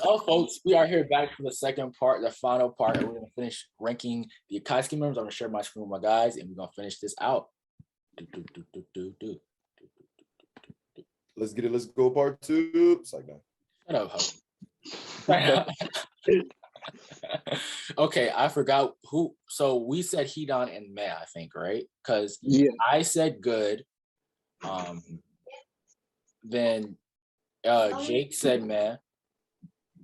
Well, folks, we are here back for the second part, the final part, and we're gonna finish ranking the Akatsuki members. I'm gonna share my screen with my guys, and we're gonna finish this out. Let's get it. Let's go. Part 2. It's like that. Shut up, Okay, I forgot who. So we said Hedon and Meh, I think, right? Because I said good. Then Jake said Meh.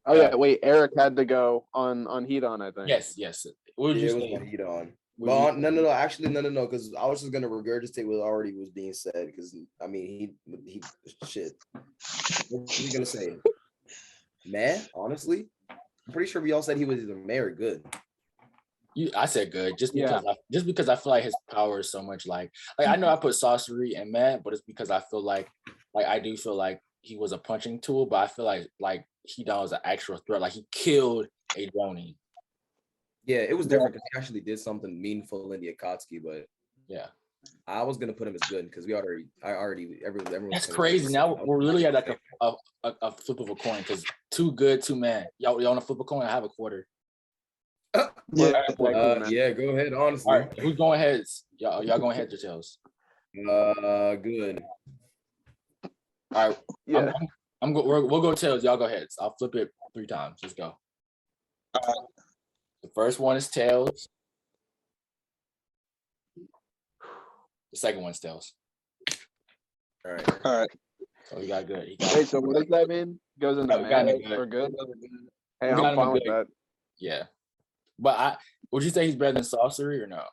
Oh yeah, wait. Eric had to go on Hedon, I think. Yes. What would you say? Hedon. But no. Actually, no. Because I was just gonna regurgitate what already was being said. Because I mean, he shit. What was he gonna say? Meh? Honestly, I'm pretty sure we all said he was either meh or good. I said good just because I feel like his power is so much like I know I put sorcery and meh, but it's because I feel like I do feel like he was a punching tool, but I feel like Hedon was an actual threat. Like he killed a Jonin. Yeah, it was different because he actually did something meaningful in the Akatsuki, but yeah, I was gonna put him as good because everyone. That's crazy. Now we're really at like a flip of a coin because two good, two meh. Y'all want to flip a coin? I have a quarter. Yeah, go ahead. Honestly, all right, who's going heads? Y'all going heads or tails? Good. All right, yeah. We'll go tails. Y'all go heads. I'll flip it 3 times. Let's go. The first one is tails. The second one's tails. All right. So he got good. Wait, so what does that mean? Goes into meh for good? Hey, I'm fine with that. Yeah. But would you say he's better than sorcery or no?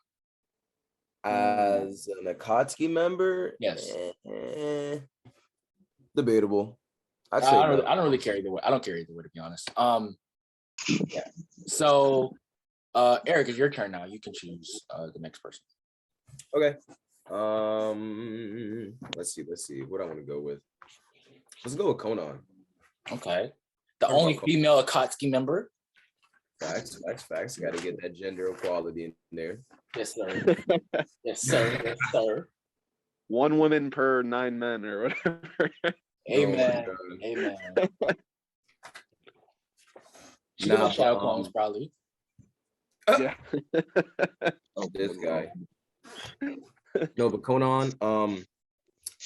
As an Akatsuki member? Yes. Debatable. I don't really care either way. I don't care either way, to be honest. Yeah. So Eric, it's your turn now. You can choose the next person. Okay. Let's see. What I want to go with. Let's go with Conan. Okay. The only female Akatsuki member. Facts. Got to get that gender equality in there. Yes, sir. Yes, sir. 1 woman per 9 men or whatever. Amen. She got child clones, probably. Yeah. This guy. No, but Conan,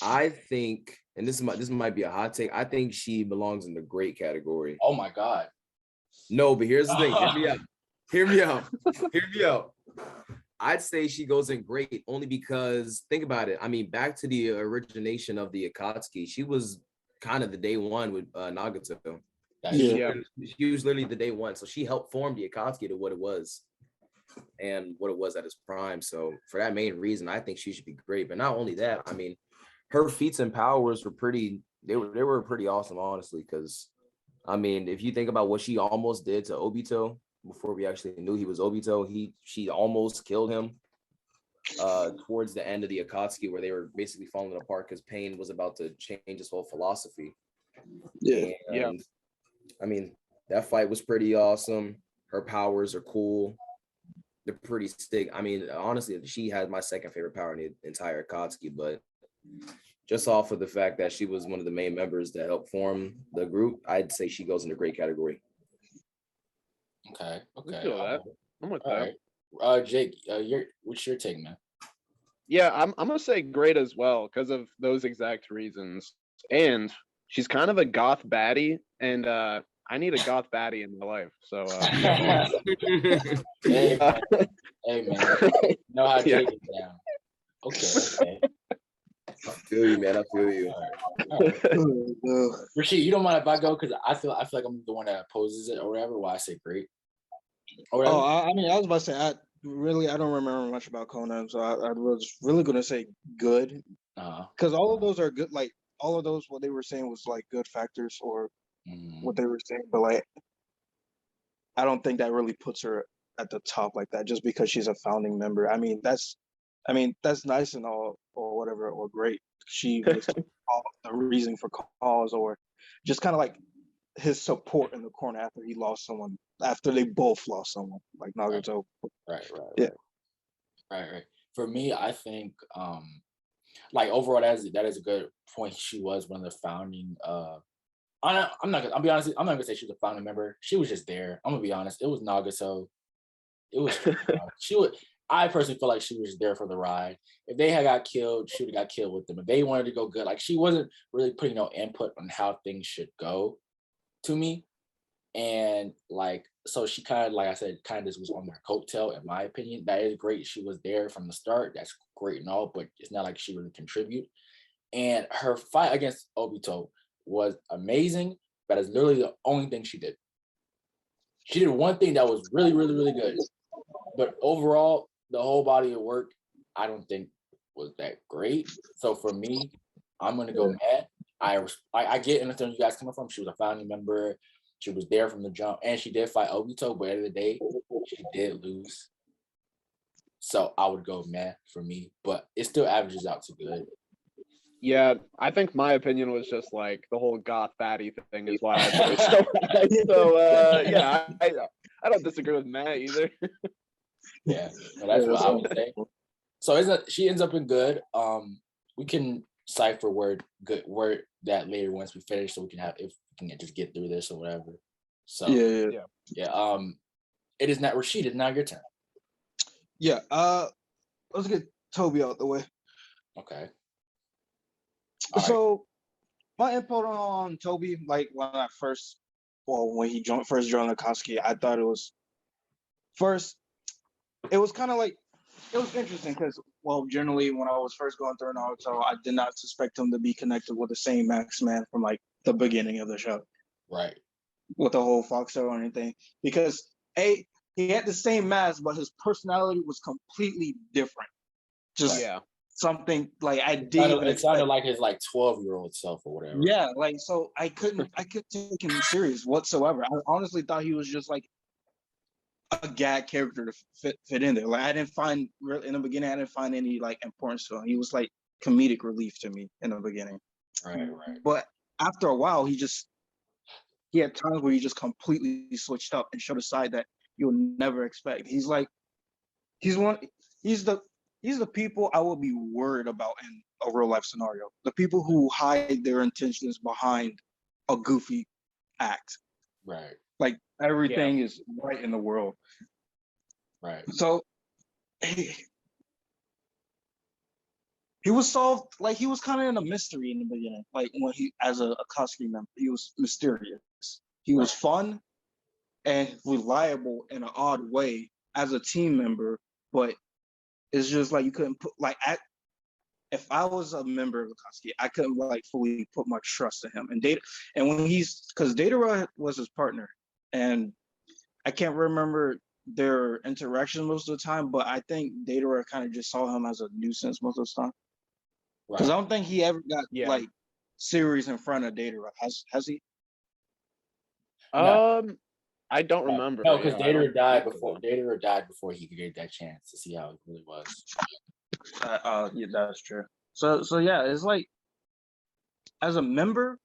I think, and this might be a hot take. I think she belongs in the great category. Oh my God. No, but here's the thing. Hear me out. I'd say she goes in great only because think about it. I mean, back to the origination of the Akatsuki, she was kind of the day one with Nagato. She was literally the day one. So she helped form the Akatsuki to what it was and what it was at its prime. So for that main reason, I think she should be great. But not only that, I mean, her feats and powers were pretty awesome, honestly, because I mean, if you think about what she almost did to Obito before we actually knew he was Obito, she almost killed him towards the end of the Akatsuki, where they were basically falling apart because Pain was about to change his whole philosophy. Yeah. I mean, that fight was pretty awesome. Her powers are cool. They're pretty stick. I mean, honestly, she had my second favorite power in the entire Akatsuki, but just off of the fact that she was one of the main members that helped form the group, I'd say she goes in the great category. Okay. I'm with that. Right. Jake, what's your take, man? Yeah, I'm gonna say great as well because of those exact reasons. And she's kind of a goth baddie, and I need a goth baddie in my life. So hey man. Know how Jake is down. Okay. I feel you, man. I feel you. All right. Rashid, you don't mind if I go because I feel like I'm the one that opposes it or whatever. Why I say great. I mean, I was about to say I don't remember much about Conan, so I was really gonna say good because all of those are good. Like all of those, what they were saying was like good factors or what they were saying, but like I don't think that really puts her at the top like that just because she's a founding member. I mean, that's nice and all or whatever or great. She was the reason for cause or just kind of like his support in the corner after they both lost someone like Nagato. Right. Yeah. Right. For me, I think like overall that is a good point. She was one of the founding I'll be honest. I'm not gonna say she was a founding member. She was just there. I'm gonna be honest. It was Nagato. It was she would. I personally feel like she was there for the ride. If they had got killed, she would have got killed with them. If they wanted to go good, like she wasn't really putting no input on how things should go to me. And like, so she kind of, like I said, kind of just was on their coattail, in my opinion. That is great. She was there from the start. That's great and all, but it's not like she really contribute. And her fight against Obito was amazing, but it's literally the only thing she did. She did one thing that was really, really, really good. But overall, the whole body of work, I don't think was that great. So for me, I'm gonna go mad. I get in the terms you guys coming from. She was a founding member. She was there from the jump, and she did fight Obito. But at the end of the day, she did lose. So I would go mad for me, but it still averages out to good. Yeah, I think my opinion was just like the whole goth baddie thing is why I put it so high. So yeah, I don't disagree with Matt either. Yeah, well, that's what I would say. So she ends up in good. We can cipher word that later once we finish, so we can just get through this or whatever. So yeah. It is not Rashid. Now your turn. Yeah. Let's get Toby out the way. Okay. So my input on Toby, like when he first joined Akatsuki, I thought it was kind of like, it was interesting because, well, generally when I was first going through Naruto, I did not suspect him to be connected with the same Max Man from like the beginning of the show. Right. With the whole Fox show or anything. Because he had the same mask, but his personality was completely different. Just something like I didn't. It sounded like his like 12-year-old self or whatever. Yeah, like so I couldn't take him serious whatsoever. I honestly thought he was just like a gag character to fit in there. Like I didn't find in the beginning, I didn't find any like importance to him. He was like comedic relief to me in the beginning. Right. But after a while, he had times where he just completely switched up and showed a side that you'll never expect. He's the people I would be worried about in a real life scenario. The people who hide their intentions behind a goofy act. Right. Like everything is right in the world. Right. So he was solved, like he was kind of in a mystery in the beginning. Like when he, as a Akatsuki member, he was mysterious. He was fun and reliable in an odd way as a team member, but it's just like you couldn't put if I was a member of Akatsuki, I couldn't like fully put much trust in him. And because Datara was his partner, and I can't remember their interaction most of the time, but I think Datara kind of just saw him as a nuisance most of the time. Because I don't think he ever got like serious in front of Datara. Has he? I don't remember. No, because Datara died before he could get that chance to see how it really was. Yeah, that's true. So yeah, it's like as a member,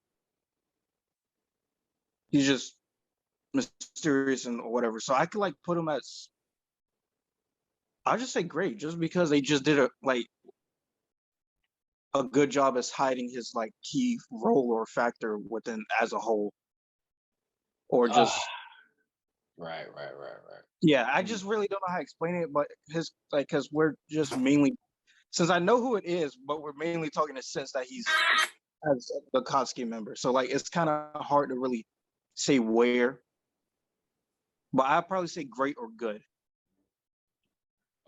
he's just mysterious and whatever. So I could like put him as, I'll just say great, just because they just did a good job as hiding his like key role or factor within as a whole, or just right. Yeah, I just really don't know how to explain it, but because we're just mainly, since I know who it is, but we're mainly talking in the sense that he's as the Akatsuki member. So like it's kind of hard to really say where, but I'd probably say great or good.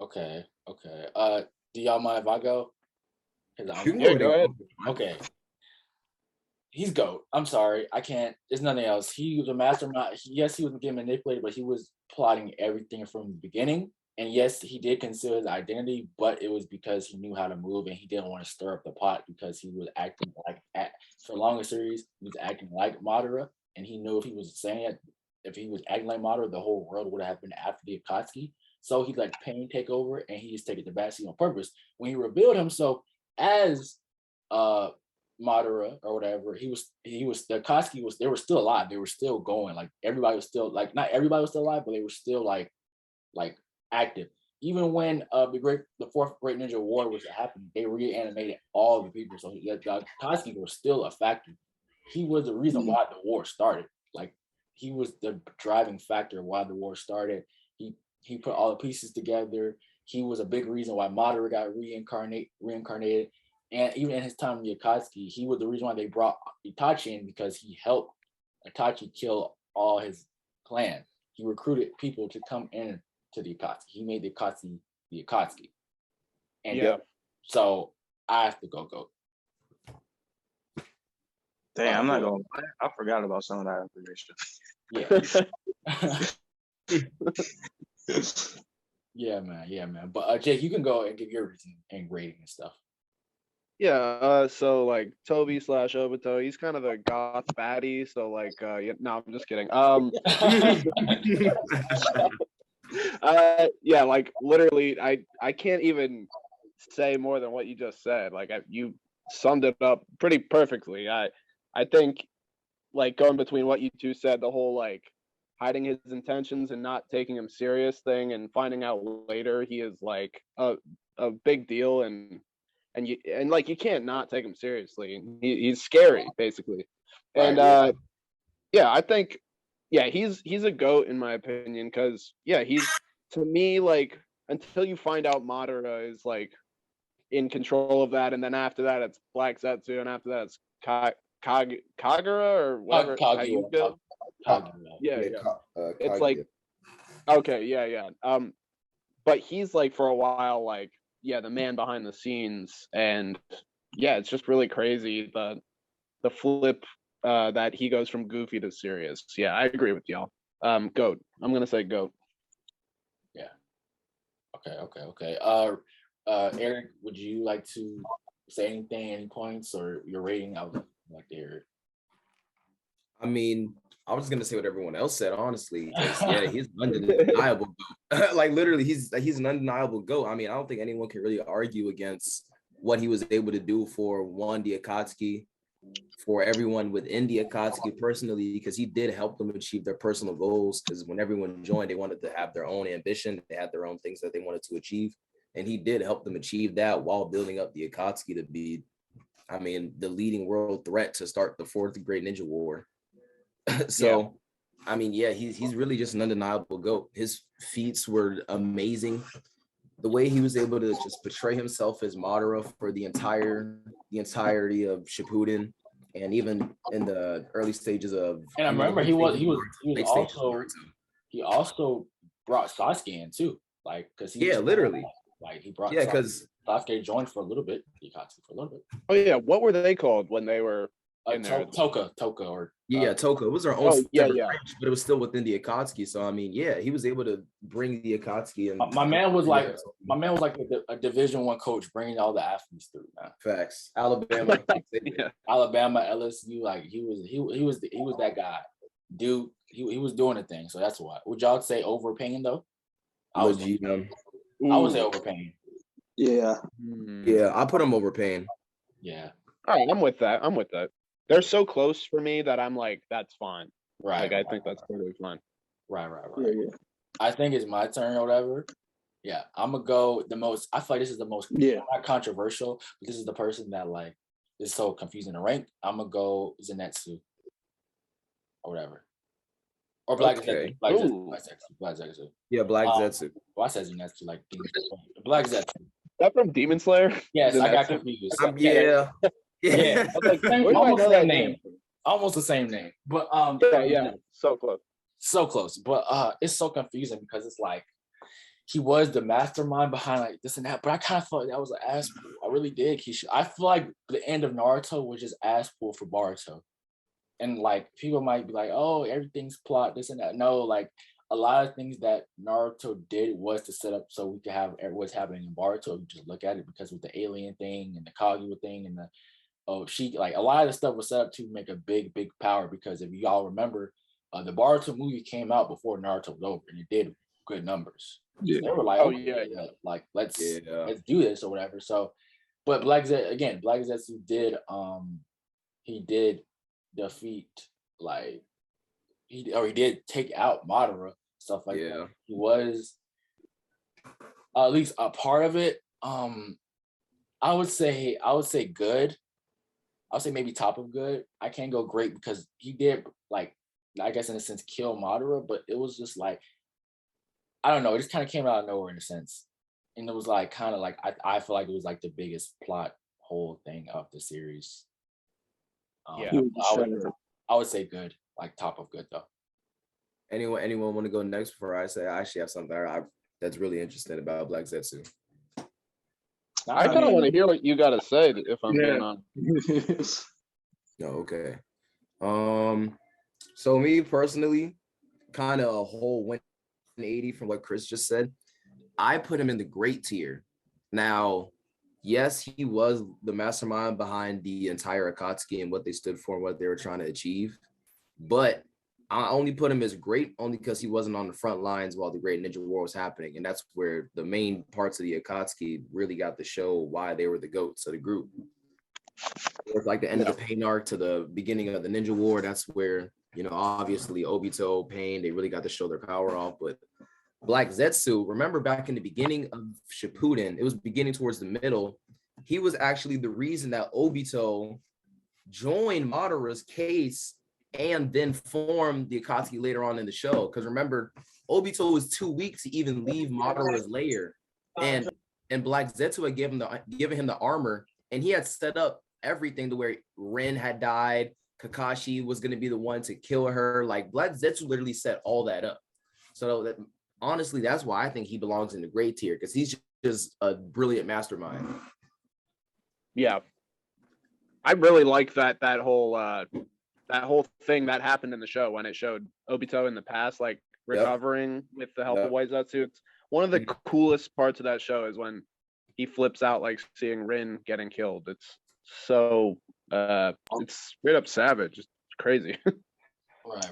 Okay. Do y'all mind if I go? Go ahead. Okay. He's GOAT. I'm sorry. I can't. There's nothing else. He was a mastermind. Yes, he was getting manipulated, but he was plotting everything from the beginning. And yes, he did conceal his identity, but it was because he knew how to move and he didn't want to stir up the pot because he was acting for the longest series, he was acting like Madara. And he knew if he was saying it, if he was acting like Madara, the whole world would have been after the Akatsuki. So he let pain take over and he just taking the backseat on purpose. When he revealed himself as Madara or whatever, he was the Akatsuki they were still alive. They were still going. Like everybody was still not everybody was still alive, but they were still like active. Even when the fourth Great Ninja War was happening, they reanimated all the people. So the Akatsuki were still a factor. he was the reason why the war started. Like he was the driving factor why the war started. He put all the pieces together. He was a big reason why Madara got reincarnated. And even in his time in the Akatsuki, he was the reason why they brought Itachi in, because he helped Itachi kill all his clan. He recruited people to come in to the Akatsuki. He made the Akatsuki. And so I have to go GOAT. Dang, I'm not going. I forgot about some of that information. Yeah. Yeah, man. But Jake, you can go and give your reason and rating and stuff. Yeah, so like Toby / Obito, he's kind of a goth baddie. So like, no, I'm just kidding. Yeah, like literally, I can't even say more than what you just said. Like, you summed it up pretty perfectly. I think, like, going between what you two said, the whole like hiding his intentions and not taking him serious thing, and finding out later he is like a big deal, and like you can't not take him seriously. He's scary basically, and I think he's a GOAT in my opinion, because he's, to me, like, until you find out Madara is like in control of that, and then after that it's Black Zetsu, and after that it's Kagura or whatever. Kagura. It's like, okay, but he's like, for a while, like, the man behind the scenes, and it's just really crazy the flip that he goes from goofy to serious. Yeah, I agree with y'all. GOAT. I'm gonna say GOAT. Yeah. Okay. Eric, would you like to say anything, any points, or your rating? I would like to hear it. I mean, I was gonna say what everyone else said, honestly. He's undeniable GOAT. Like literally, he's an undeniable GOAT. I mean, I don't think anyone can really argue against what he was able to do for the Akatsuki, for everyone within the Akatsuki personally, because he did help them achieve their personal goals. Because when everyone joined, they wanted to have their own ambition, they had their own things that they wanted to achieve, and he did help them achieve that while building up the Akatsuki to be, I mean, the leading world threat to start the fourth Great Ninja War. So, I mean, he's really just an undeniable GOAT. His feats were amazing. The way he was able to just portray himself as Madara for the entirety of Shippuden, and even in the early stages of. And I remember he also brought Sasuke in too, like, because literally, like he brought because Sasuke joined for a little bit, Akatsuki for a little bit. Oh yeah, what were they called when they were in there? Toka, or Toka. It was their own branch, but it was still within the Akatsuki. So I mean, he was able to bring the Akatsuki, and my man was like a Division I coach, bringing all the athletes through, man. Facts. Alabama, Alabama, LSU, like he was that guy, dude. He was doing a thing. So that's why. Would y'all say overpaying though? I would say overpaying. Yeah. I put him overpaying. Yeah. All right, I'm with that. They're so close for me that I'm like, that's fine. Right. Like, I think that's totally fine. Right. Yeah. I think it's my turn or whatever. Yeah, I'm gonna go I feel like this is the most not controversial, but this is the person that like is so confusing to rank. I'm gonna go Zenitsu or whatever. Or Black Zetsu. Black Zetsu. Yeah, Black Zetsu. Well, I said Zenitsu, like Black Zetsu. Is that from Demon Slayer? Yes, I got confused. Yeah. I was like, almost the same name. Almost the same name. But so close. So close. But it's so confusing because it's like he was the mastermind behind like this and that, but I kind of felt like that was an ass pull. I really did. I feel like the end of Naruto was just ass pull for Boruto. And like people might be like, oh, everything's plot, this and that. No, like a lot of things that Naruto did was to set up so we could have what's happening in Boruto. You just look at it, because with the alien thing and the Kaguya thing and the like a lot of the stuff was set up to make a big power, because if y'all remember, the Boruto movie came out before Naruto was over, and it did good numbers. Yeah. So they were like, like let's do this or whatever. So, but Black Zetsu did he did defeat, like he did take out Madara, stuff like that. He was at least a part of it. I would say good. I'll say maybe top of good. I can't go great because he did like, I guess in a sense, kill Madara, but it was just like, I don't know, it just kind of came out of nowhere in a sense. And it was like kind of like I feel like it was like the biggest plot whole thing of the series. I would say good, like top of good though. Anyone want to go next before I say I actually have something that's really interesting about Black Zetsu? I kind of want to hear what you got to say if I'm being honest. No, okay. So me personally, kind of a whole 180 from what Chris just said. I put him in the great tier. Now, yes, he was the mastermind behind the entire Akatsuki and what they stood for and what they were trying to achieve. But I only put him as great only because he wasn't on the front lines while the Great Ninja War was happening. And that's where the main parts of the Akatsuki really got to show why they were the GOATs of the group. It was like the end of the Pain arc to the beginning of the Ninja War. That's where, you know, obviously Obito, Pain, they really got to show their power off. But Black Zetsu, remember back in the beginning of Shippuden, it was beginning towards the middle. He was actually the reason that Obito joined Madara's case and then formed the Akatsuki later on in the show. Because remember, Obito was too weak to even leave Madara's lair. And Black Zetsu had given him the armor, and he had set up everything to where Rin had died. Kakashi was going to be the one to kill her. Like, Black Zetsu literally set all that up. So that, honestly, that's why I think he belongs in the great tier, because he's just a brilliant mastermind. Yeah. I really like that whole thing that happened in the show when it showed Obito in the past, like recovering with the help of White Zetsu. It's one of the coolest parts of that show is when he flips out, like seeing Rin getting killed. It's so it's straight up savage. It's crazy. Right.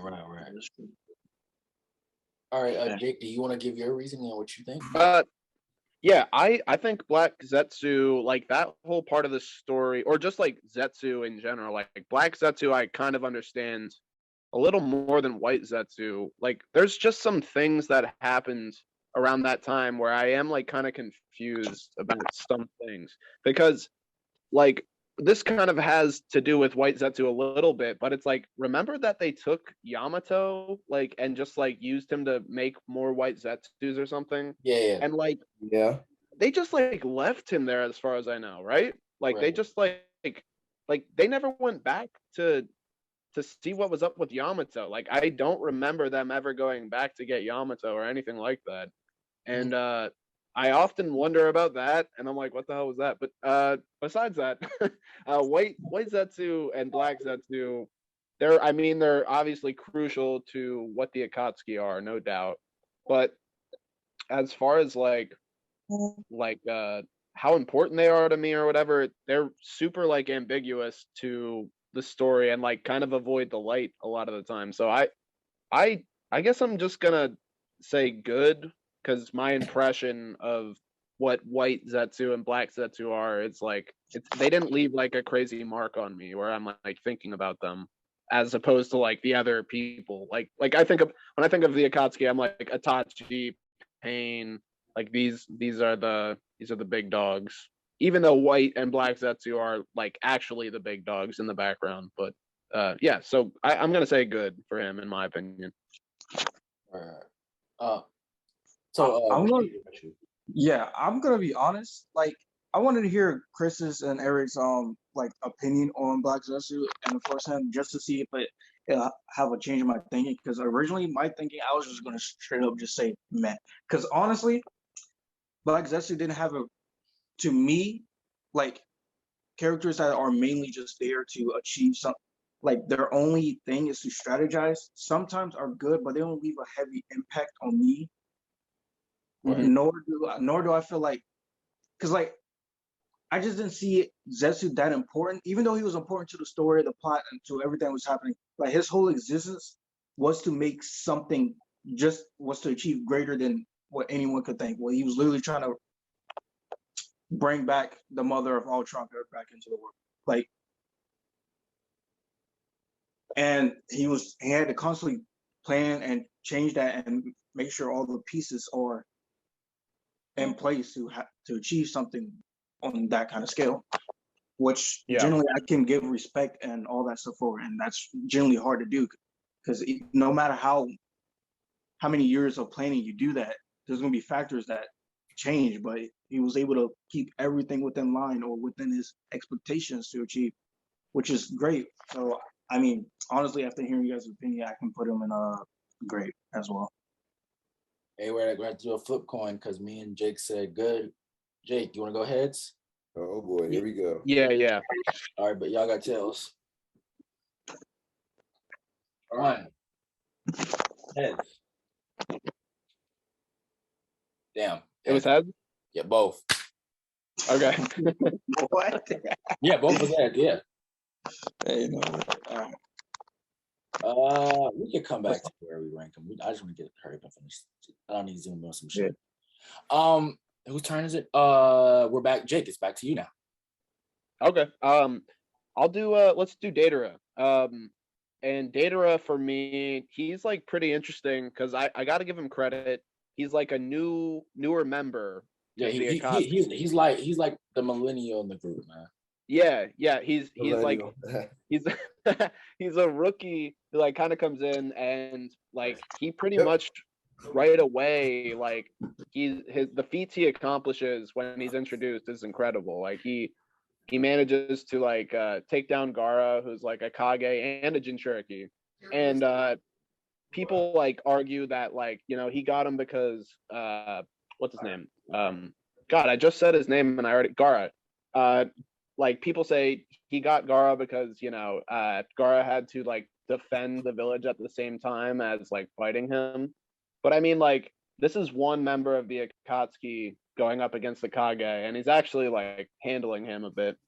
All right, Jake, do you want to give your reasoning on what you think? Yeah, I think Black Zetsu, like that whole part of the story, or just like Zetsu in general, like Black Zetsu, I kind of understand a little more than White Zetsu. Like, there's just some things that happened around that time where I am like kind of confused about some things, because like this kind of has to do with White Zetsu a little bit, but it's like, remember that they took Yamato like and just like used him to make more White Zetsus or something? Yeah. And like, they just like left him there as far as I know, right? Like they just like they never went back to see what was up with Yamato. Like, I don't remember them ever going back to get Yamato or anything like that. And I often wonder about that, and I'm like, what the hell was that? But besides that, White Zetsu and Black Zetsu, they're obviously crucial to what the Akatsuki are, no doubt. But as far as like how important they are to me or whatever, they're super like ambiguous to the story and like kind of avoid the light a lot of the time. So I guess I'm just gonna say good, because my impression of what White Zetsu and Black Zetsu are, they didn't leave like a crazy mark on me where I'm like thinking about them, as opposed to like the other people. Like when I think of the Akatsuki, I'm like Itachi, Pain, like these are the big dogs. Even though White and Black Zetsu are like actually the big dogs in the background, but yeah. So I'm gonna say good for him in my opinion. I'm gonna be honest. Like, I wanted to hear Chris's and Eric's like opinion on Black Zetsu and firsthand, just to see if it have a change in my thinking. Because originally my thinking, I was just gonna straight up just say meh. Because honestly, Black Zetsu didn't have to me, like, characters that are mainly just there to achieve something. Like, their only thing is to strategize. Sometimes are good, but they don't leave a heavy impact on me. Nor do I feel like, because like I just didn't see Zetsu that important, even though he was important to the story, the plot, and to everything that was happening. Like, his whole existence was to make something, was to achieve greater than what anyone could think. Well, he was literally trying to bring back the mother of all Trump back into the world. Like, and he had to constantly plan and change that and make sure all the pieces are in place to achieve something on that kind of scale. which generally I can give respect and all that stuff for, and that's generally hard to do because no matter how many years of planning you do that, there's going to be factors that change, but he was able to keep everything within line or within his expectations to achieve, which is great. So, I mean, honestly, after hearing you guys' opinion, I can put him in great as well. Hey, we're going to do a flip coin because me and Jake said good. Jake, you want to go heads? Oh boy, here we go. Yeah. All right, but y'all got tails. One. Heads. Damn. It was heads? Yeah, both. Okay. What? Yeah, both was heads, yeah. Hey, no. We can come back to where we rank them. I just want to hurry up and finish. I don't need to zoom on some shit. Yeah. Whose turn is it? We're back. Jake, it's back to you now. Okay. I'll do let's do Datara. And Datara for me, he's like pretty interesting because I gotta give him credit. He's like a newer member. Yeah, he's like the millennial in the group, man. Yeah. He's like he's he's a rookie who like kind of comes in and like he pretty much right away, like the feats he accomplishes when he's introduced is incredible. Like he manages to like take down Gaara, who's like a Kage and a Jinchuriki. And people like argue that like, you know, he got him because what's his name? God, I just said his name and I already Gaara. Like people say he got Gaara because, you know, Gaara had to like defend the village at the same time as like fighting him. But I mean, like, this is one member of the Akatsuki going up against the Kage, and he's actually like handling him a bit.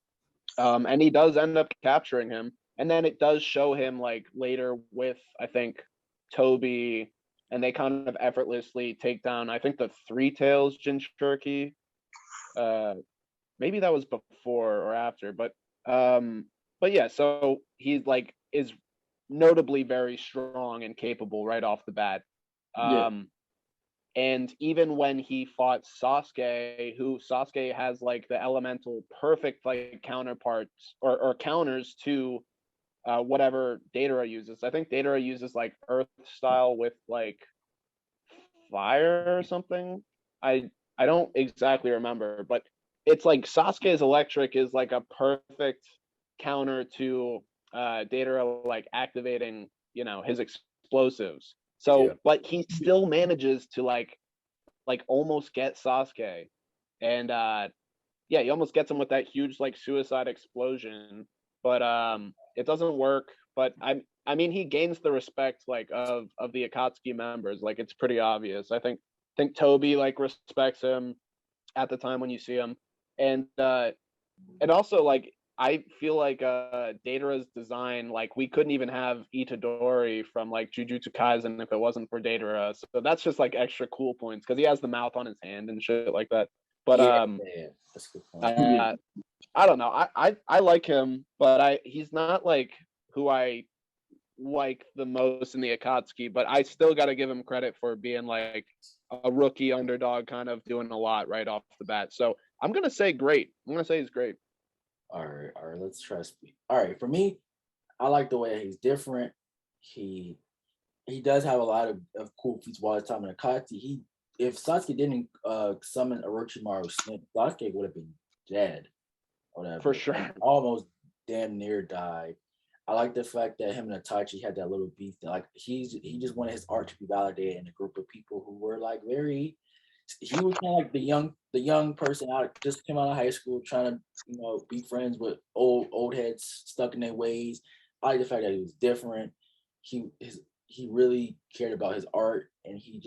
And he does end up capturing him. And then it does show him like later with, I think, Toby, and they kind of effortlessly take down, I think, the Three Tails Jinchuriki. Maybe that was before or after, but yeah, so he's like is notably very strong and capable right off the bat. And even when he fought Sasuke, who Sasuke has like the elemental perfect like counterparts or counters to whatever Datara uses. I think Datara uses like earth style with like fire or something. I don't exactly remember, but it's like Sasuke's electric is like a perfect counter to Datara like activating, you know, his explosives. So, but he still manages to like almost get Sasuke, and he almost gets him with that huge like suicide explosion, but it doesn't work. But I mean, he gains the respect like of the Akatsuki members. Like it's pretty obvious. I think Toby like respects him at the time when you see him, and also like I feel like Datara's design, like we couldn't even have Itadori from like Jujutsu Kaisen if it wasn't for Datara. So that's just like extra cool points because he has the mouth on his hand and shit like that. But that's a good point. I don't know. I like him, but he's not like who I like the most in the Akatsuki, but I still got to give him credit for being like a rookie underdog, kind of doing a lot right off the bat. So I'm gonna say great. I'm gonna say he's great. All right. Let's try speed. All right, for me, I like the way he's different. He does have a lot of cool feats while his time in Akatsuki. If Sasuke didn't summon Orochimaru Snake, Sasuke would have been dead. Whatever. For sure. Almost damn near died. I like the fact that him and Itachi had that little beef. That, like he just wanted his art to be validated in a group of people who were like very. He was kind of like the young person just came out of high school trying to, you know, be friends with old heads stuck in their ways. I like the fact that he was different. He really cared about his art, and he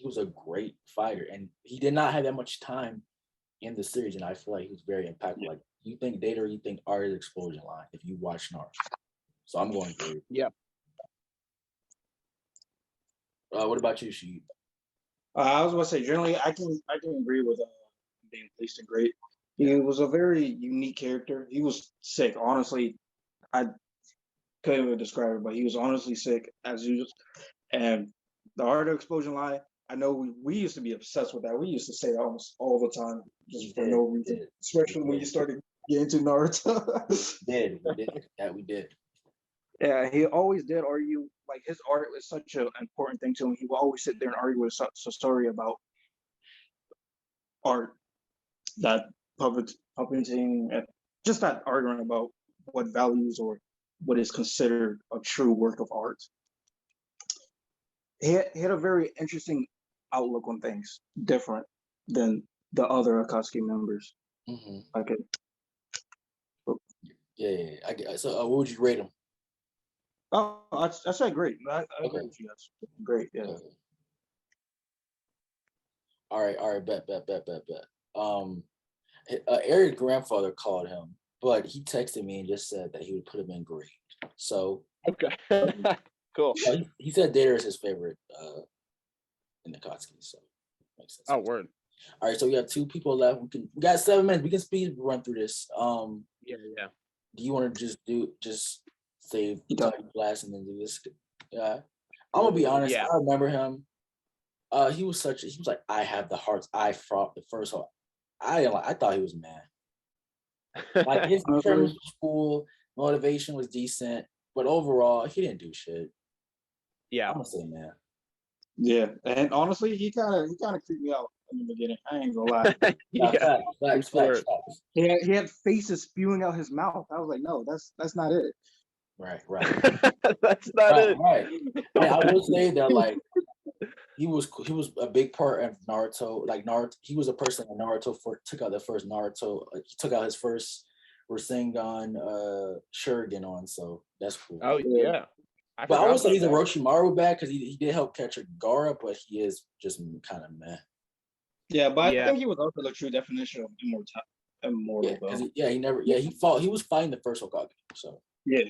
was a great fighter, and he did not have that much time in the series, and I feel like he was very impactful. Yeah. Like you think Data, or you think Arya's explosion line if you watch Naruto. So I'm going for it. Yeah. What about you, Sheep? I was about to say, generally, I can agree with being placed in great. He was a very unique character. He was sick, honestly. I couldn't even describe it, but he was honestly sick as usual. And the Art of Explosion line, I know we used to be obsessed with that. We used to say that almost all the time, just for no reason. Especially when you started get into Naruto. We did. Yeah, he always did argue. Like his art was such an important thing to him. He would always sit there and argue with Sasori about art, that puppeting, and just that arguing about what values or what is considered a true work of art. He had a very interesting outlook on things, different than the other Akatsuki members. Mm-hmm. Okay. Yeah. So, what would you rate him? Oh, I said great. I agree with you. That's great. Yeah. Okay. All right. Bet. Eric's grandfather called him, but he texted me and just said that he would put him in grade. So okay, cool. He said Data is his favorite in the Akatsuki, so makes sense. Oh, word. All right, so we have 2 people left. We got 7 minutes. We can speed run through this. Yeah. Do you want to just save last and then do this? Yeah. I'm gonna be honest. Yeah. I remember him. He was like, I have the hearts. I fought the first heart. I thought he was mad. Like his premise was cool, motivation was decent, but overall he didn't do shit. Yeah, I'm gonna say man. Yeah, and honestly, he kind of creeped me out in the beginning. I ain't gonna lie. Facts. He had faces spewing out his mouth. I was like, no, that's not it. Right. That's not it. Right. I will say that like he was a big part of Naruto. Like Naruto, he was a person that Naruto took out the first Naruto. He took out his first Rasengan Shuriken on. So that's cool. Oh yeah. But I would say he's a Orochimaru bad because he did help catch a Gaara, but he is just kind of meh. Yeah, but I think he was also the true definition of immortal. He was fighting the first Hokage. So yeah.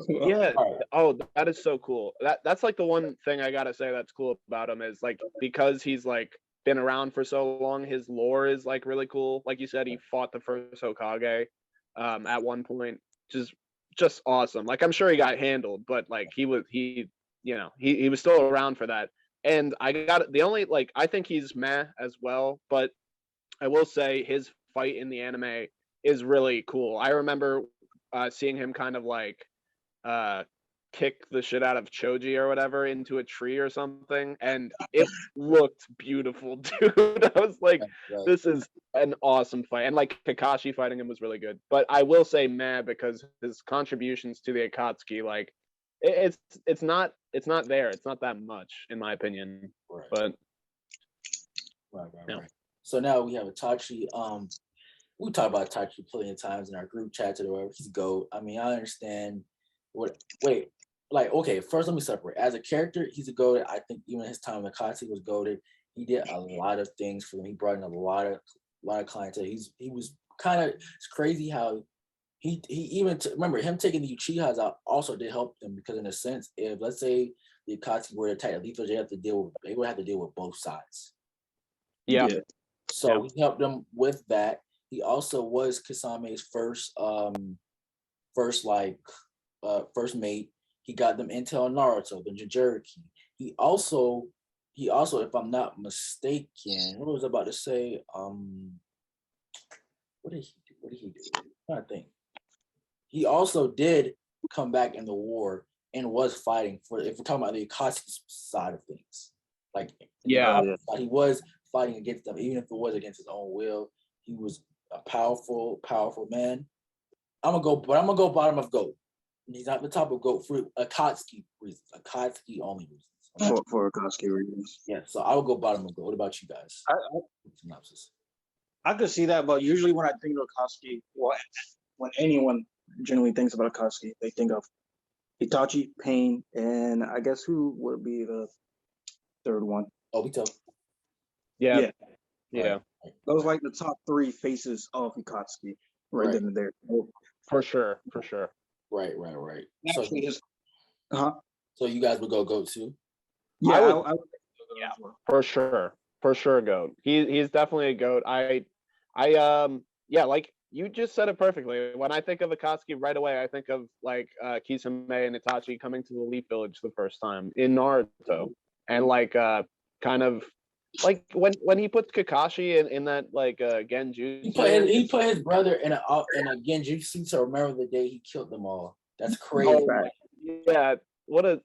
Yeah. Oh, that is so cool. That's like the one thing I gotta say that's cool about him is like because he's like been around for so long, his lore is like really cool. Like you said, he fought the first Hokage at one point. Just awesome. Like I'm sure he got handled, but like he was still around for that. And I got the only like I think he's meh as well, but I will say his fight in the anime is really cool. I remember seeing him kind of like kick the shit out of Choji or whatever into a tree or something, and it looked beautiful, dude. I was like, this is an awesome fight, and like Kakashi fighting him was really good. But I will say meh because his contributions to the Akatsuki, like it's not there. It's not that much in my opinion. Right. But right. So now we have Itachi. We talked about Itachi plenty of times in our group chats or whatever. He's GOAT. I mean, I understand okay, first let me separate. As a character, he's a GOAT. I think even his time in Akatsuki was GOATed. He did a lot of things for them. He brought in a lot of clientele. He was kind of, it's crazy how he even remember him taking the Uchihas out also did help them because in a sense, if let's say the Akatsuki were to attack Lethal, they would have to deal with both sides. Yeah. So he helped them with that. He also was Kasame's first mate. He got them intel on Naruto, the Jinchuriki. He also, if I'm not mistaken, what was I about to say? What did he do? I'm trying to think. He also did come back in the war and was fighting for, if we're talking about the Akatsuki side of things. Like, he was fighting against them, even if it was against his own will. He was a powerful man. I'm gonna go bottom of GOAT. He's not the top of GOAT for Akatsuki reasons. Akatsuki only reasons. For Akatsuki reasons. Yeah, so I would go bottom of GOAT. What about you guys? Synopsis. I could see that, but usually when I think of Akatsuki, when anyone generally thinks about Akatsuki, they think of Itachi, Pain, and I guess who would be the third one? Obito. Yeah. Those like the top 3 faces of Akatsuki right then and there. For sure. Right. Actually, So you guys would go GOAT too? Yeah, I would for sure GOAT. He's definitely a GOAT. I like you just said it perfectly. When I think of Akatsuki right away, I think of like Kisame and Itachi coming to the Leaf Village the first time in Naruto, and like kind of Like when he puts Kakashi in that like Genjutsu. He put his brother in a Genjutsu to remember the day he killed them all. That's crazy. Oh, yeah,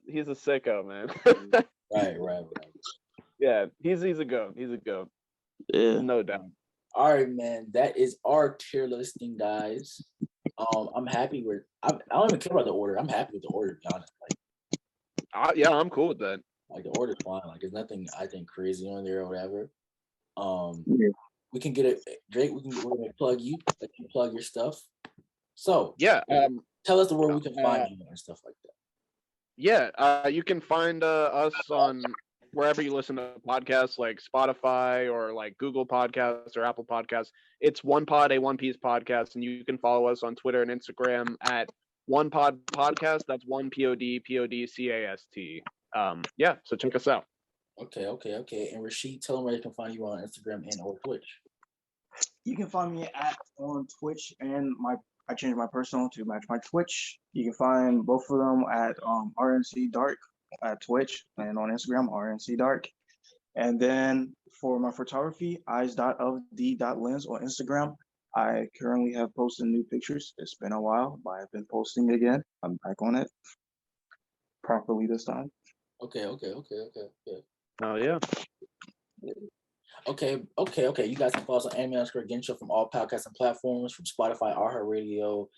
he's a sicko, man. Right. Yeah, he's a goat. He's a goat. Yeah, no doubt. All right, man. That is our tier listing, guys. I'm happy with. I don't even care about the order. I'm happy with the order, to be honest. Like, yeah, I'm cool with that. Like the order's fine. Like there's nothing I think crazy on there or whatever. yeah. We can get it, Drake. We're gonna plug you. Let you plug your stuff. So yeah, tell us where we can find you and stuff like that. Yeah, you can find us on wherever you listen to podcasts, like Spotify or like Google Podcasts or Apple Podcasts. It's One Pod, a One Piece podcast, and you can follow us on Twitter and Instagram at One Pod Podcast. That's one PODCAST. Yeah, so check us out. Okay. And Rashid, tell them where they can find you on Instagram and or Twitch. You can find me on Twitch and I changed my personal to match my Twitch. You can find both of them at RNC Dark at Twitch and on Instagram RNC Dark. And then for my photography, eyes.of.d.lens on Instagram. I currently have posted new pictures. It's been a while, but I've been posting again. I'm back on it properly this time. Okay. Oh yeah. Okay. You guys can follow us on Anime_Gensho from all podcasts and platforms, from Spotify, iHeartRadio,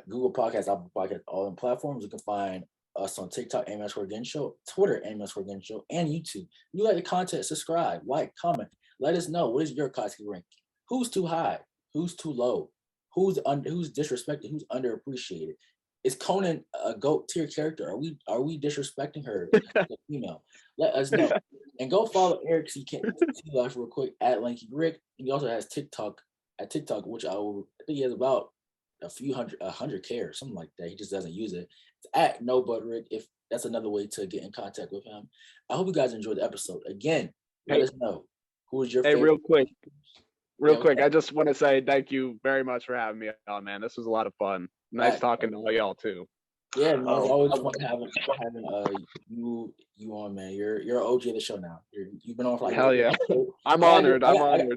Google Podcasts, Apple Podcasts, all in platforms. You can find us on TikTok, Anime_Gensho, Twitter, Anime_Gensho, and YouTube. If you like the content, subscribe, like, comment. Let us know, what is your Akatsuki ranking? Who's too high? Who's too low? Who's disrespected? Who's underappreciated? Is Conan a GOAT tier character? Are we disrespecting her as a female? Let us know. And go follow Eric C. Life real quick at Lanky Rick. He also has TikTok, which I think he has about 100K or something like that. He just doesn't use it. It's at No But Rick. If that's another way to get in contact with him. I hope you guys enjoyed the episode. Again, let us know who is your favorite. Real quick. I just want to say thank you very much for having me on, man. This was a lot of fun. Nice talking to all y'all too. Yeah, man, it's always fun having you on, man. You're an OG of the show now. You've been on for like hell yeah. I'm honored. I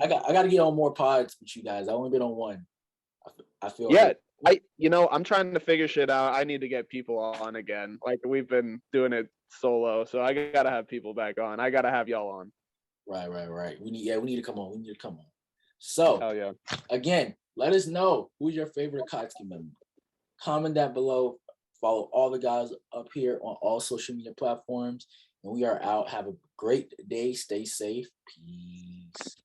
got to get on more pods with you guys. I only been on one. I feel I'm trying to figure shit out. I need to get people on again. Like we've been doing it solo, so I gotta have people back on. I gotta have y'all on. Right. We need to come on. So hell yeah. Again, let us know who's your favorite Akatsuki member. Comment that below. Follow all the guys up here on all social media platforms. And we are out. Have a great day. Stay safe. Peace.